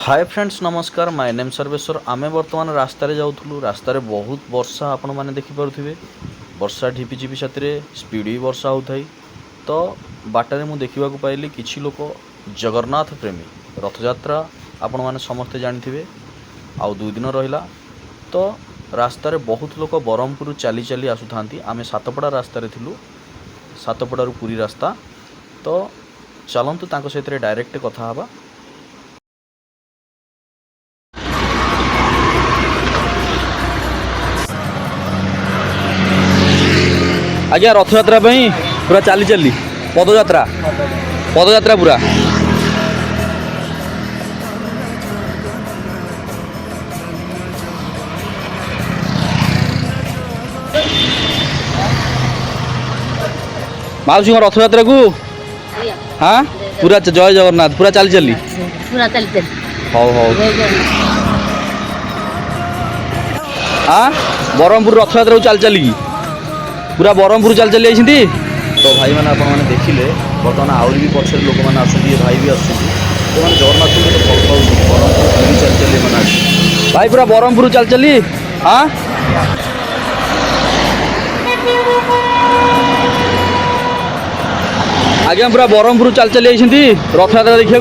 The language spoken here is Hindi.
हाय फ्रेंड्स नमस्कार माय नेम सर्वेश्वर आमे वर्तमान रास्तार जाऊँ रास्तार बहुत वर्षा आपण मैंने देखिपे वर्षा झिपिझिपि साथी स्पीड भी वर्षा होता तो बाटर मुझे देखा पाइली किसी लोक जगन्नाथ प्रेमी रथयात्रा आपण मैंने समस्ते जानते आउ 2 दिन रहा तो रास्तार बहुत लोक ब्रह्मपुर चली चली आसुता आम सातपड़ा रास्तार थिलु सातपड़ारू पुरी रास्ता तो चलतु सहित डायरेक्ट कथा हवा। आज्ञा रथयात्रा पूरा चली चली पदयात्रा पदयात्रा पूरा माउसी रथयात्रा को हाँ पूरा जय जगन्नाथ पूरा चली चली हौ हौ हाँ ब्रह्मपुर रथयात्रा को चली चली पूरा ब्रह्मपुर चल चली जाइए तो भाई मैंने आपने देखिले बर्तमान आउरी भी पक्ष लोक मैंने आसुँच भाई भी आसुँच तो मैंने जगन्नाथ को तो भल पाऊँ ब्रह्मपुर चल चली मैंने भाई पूरा ब्रह्मपुर चल चली हाँ आज्ञा पूरा ब्रह्मपुर चल चली जाइए रथयात्रा देखा